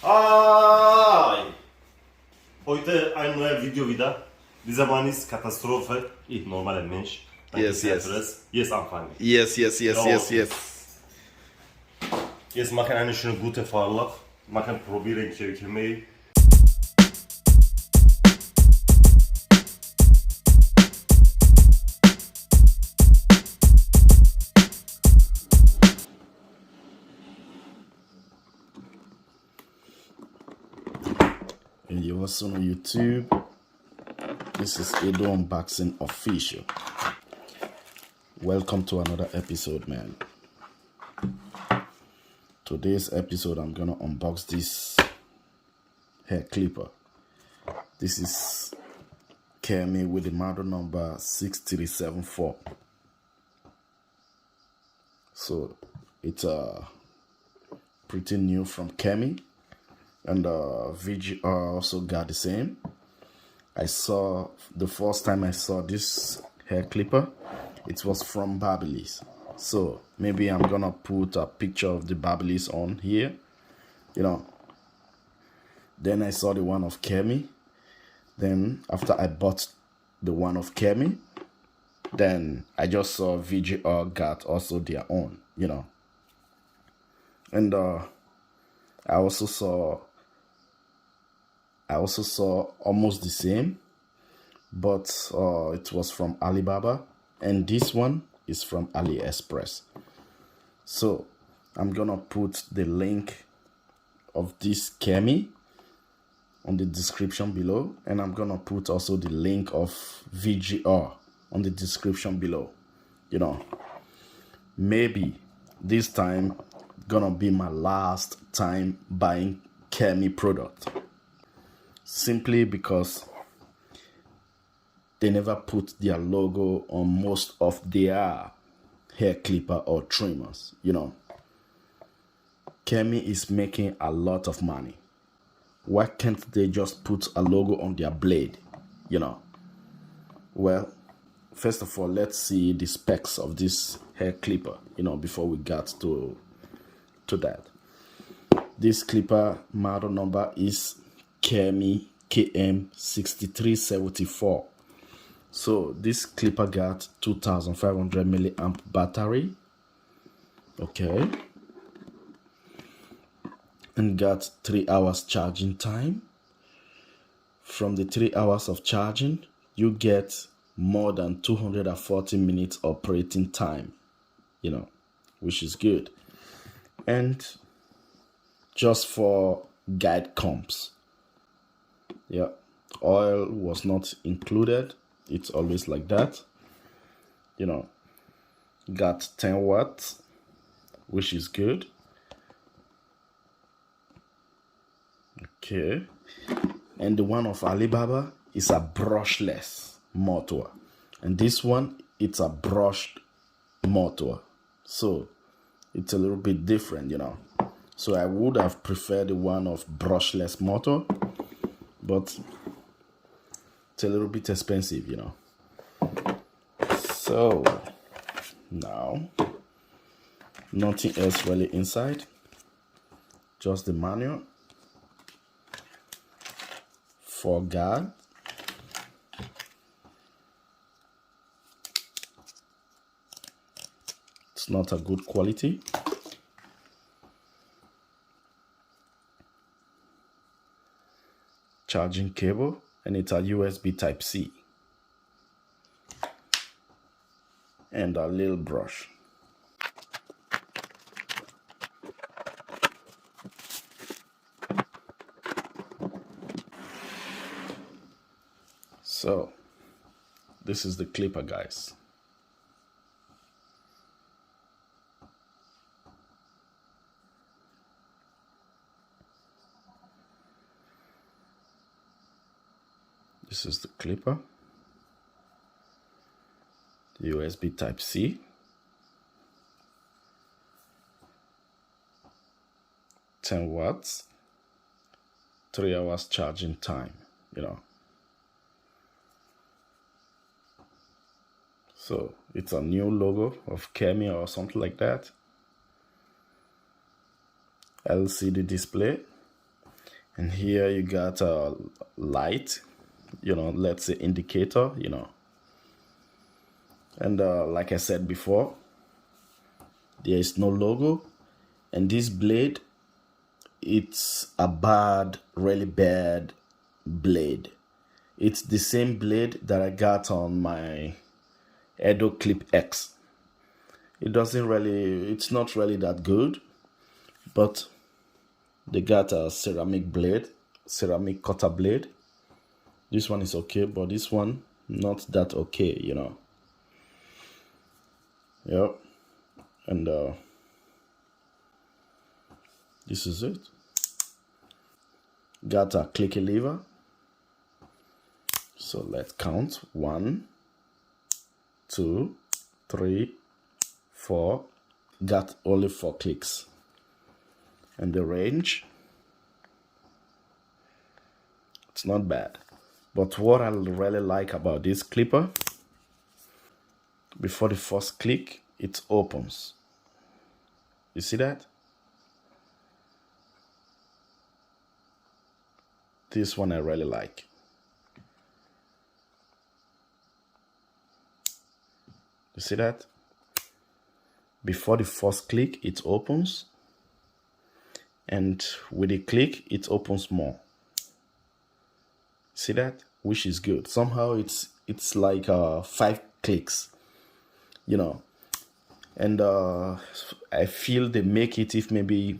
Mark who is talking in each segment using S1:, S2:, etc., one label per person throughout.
S1: Hi! Heute ein neuer Video wieder. Dieser Mann ist Katastrophe. Ich normaler Mensch.
S2: Yes.
S1: Jetzt anfangen.
S2: Yes.
S1: Jetzt machen einen schönen guten Vorlauf. Probieren Kemei.
S2: And you're also on YouTube. This is Edo Unboxing Official. Welcome to another episode, man. Today's episode, I'm gonna unbox this hair clipper. This is Kemei with the model number 6374. So it's pretty new from Kemei, and VGR also got the same. I saw the first time I saw this hair clipper, it was from Babyliss. So maybe I'm gonna put a picture of the Babyliss on here, Then I saw the one of Kemei. Then after I bought the one of Kemei, then I just saw VGR got also their own, And I also saw almost the same, but it was from Alibaba, and this one is from AliExpress. So I'm gonna put the link of this Kemei on the description below, and I'm gonna put also the link of VGR on the description below. Maybe this time gonna be my last time buying Kemei product, simply because they never put their logo on most of their hair clipper or trimmers. Kemei is making a lot of money. Why can't they just put a logo on their blade? Well, first of all, let's see the specs of this hair clipper, before we get to that. This clipper model number is Kemei KM6374. So this clipper got 2500 milliamp battery, okay, and got 3 hours charging time. From the 3 hours of charging, you get more than 240 minutes operating time, which is good. And just for guide comps, oil was not included. It's always like that. Got 10 watts, which is good. Okay. And the one of Alibaba is a brushless motor. And this one, it's a brushed motor. So it's a little bit different, So I would have preferred the one of brushless motor, but it's a little bit expensive, So now, nothing else really inside, just the manual for guard. It's not a good quality. Charging cable, and it's a USB Type-C. And a little brush. So this is the clipper, guys. This is the clipper. USB Type-C. 10 watts. 3 hours charging time, So it's a new logo of Kemei or something like that. LCD display. And here you got a light, let's say indicator, and like I said before, there is no logo. And this blade, it's a really bad blade. It's the same blade that I got on my Edo Clip X. It's not really that good, but they got a ceramic cutter blade. This one is okay, but this one, not that okay, Yep. And this is it. Got a clicky lever. So let's count. 1, 2, 3, 4. Got only 4 clicks. And the range, it's not bad. But what I really like about this clipper, before the first click, it opens. You see that? This one I really like. You see that? Before the first click, it opens. And with a click, it opens more. See that? Which is good. Somehow it's like 5 clicks, And I feel they make it if maybe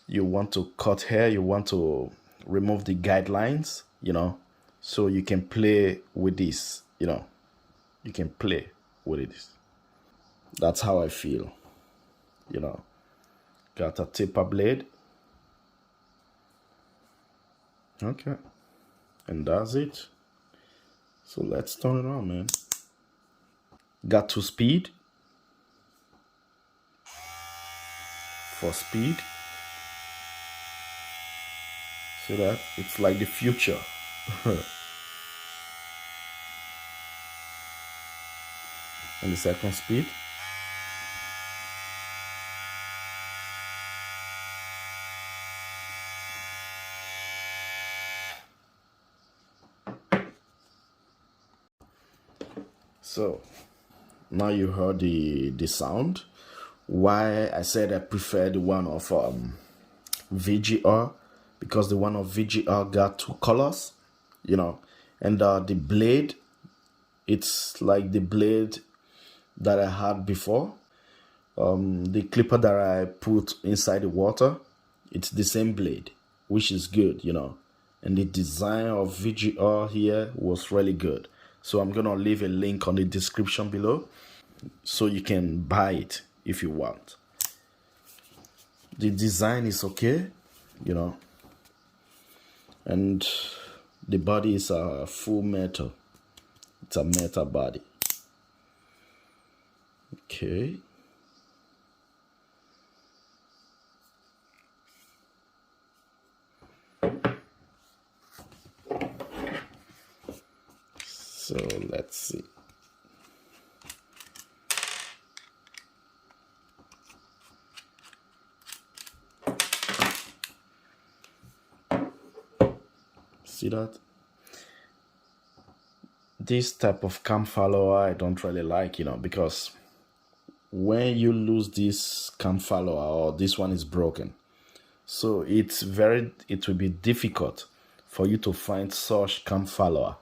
S2: you want to cut hair, you want to remove the guidelines, so you can play with this, You can play with this. That's how I feel, Got a taper blade. Okay. And that's it. So let's turn it on, man. Got 2 speed. For speed. See that? It's like the future. And the second speed. So now you heard the sound. Why I said I prefer the one of VGR, because the one of VGR got 2 colors, and the blade, it's like the blade that I had before. The clipper that I put inside the water, it's the same blade, which is good, And the design of VGR here was really good. So I'm going to leave a link on the description below so you can buy it if you want. The design is okay, And the body is a full metal. It's a metal body. Okay. So let's see. See that? This type of cam follower I don't really like, because when you lose this cam follower or this one is broken, so it will be difficult for you to find such cam follower.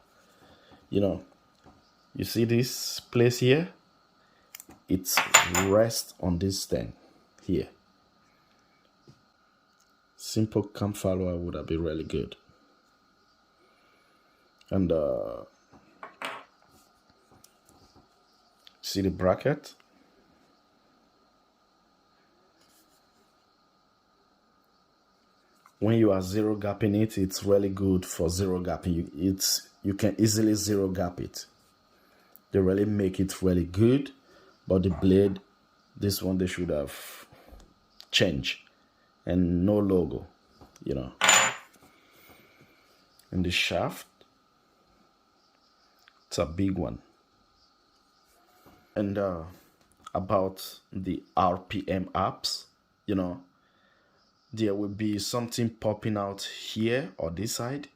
S2: You see this place here? It's rest on this thing here. Simple cam follower would have been really good. And see the bracket? When you are zero gapping it, it's really good for zero gapping. You can easily zero gap it. They really make it really good, but the blade, this one they should have changed, and no logo, And the shaft, it's a big one. And about the RPM apps, there will be something popping out here or this side,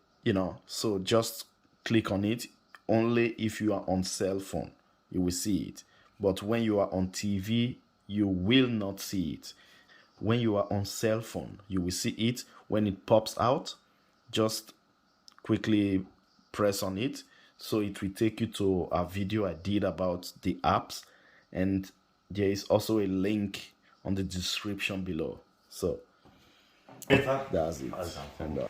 S2: so just click on it. Only if you are on cell phone you will see it, but when you are on TV you will not see it. When you are on cell phone you will see it. When it pops out, just quickly press on it, so it will take you to a video I did about the apps, and there is also a link on the description below. So that's it. And,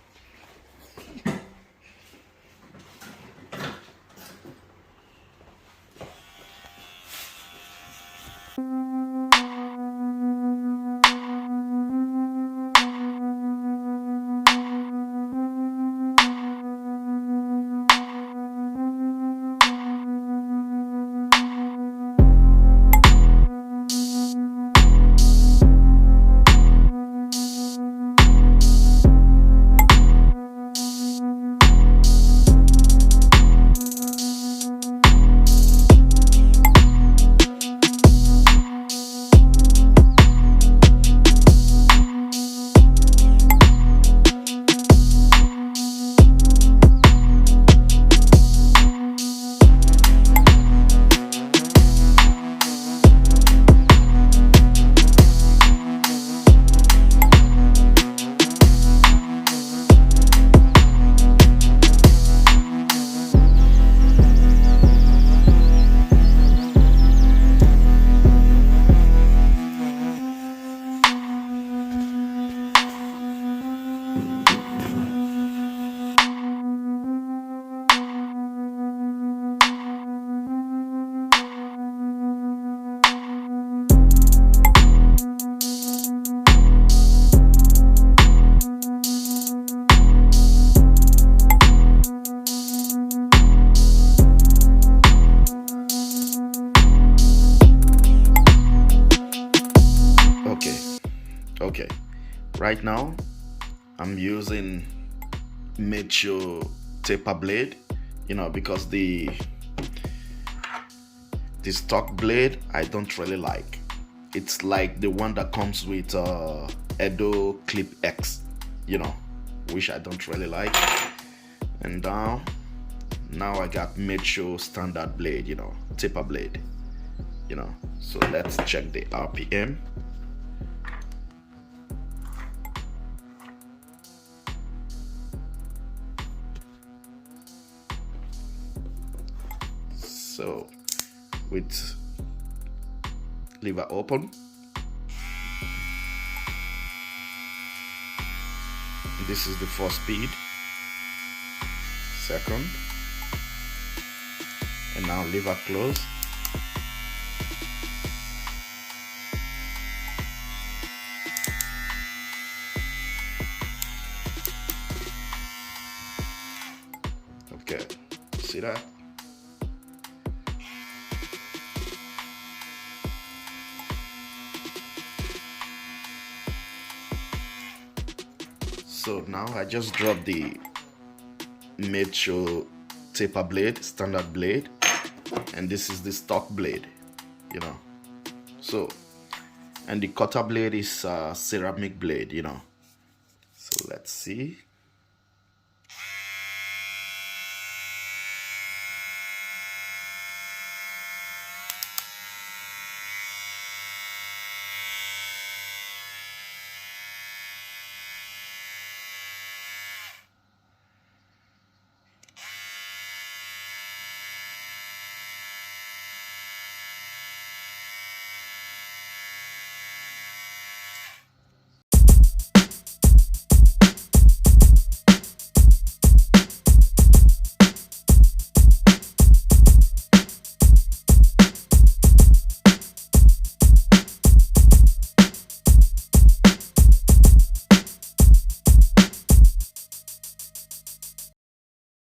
S2: okay, right now I'm using mature taper blade, because the stock blade I don't really like. It's like the one that comes with Edo Clip X, which I don't really like. And now I got mature standard blade, taper blade, so let's check the RPM. So with lever open, this is the first speed, second, and now lever close. Okay, see that? So now I just dropped the mature taper blade, standard blade, and this is the stock blade, so, and the cutter blade is ceramic blade, so let's see.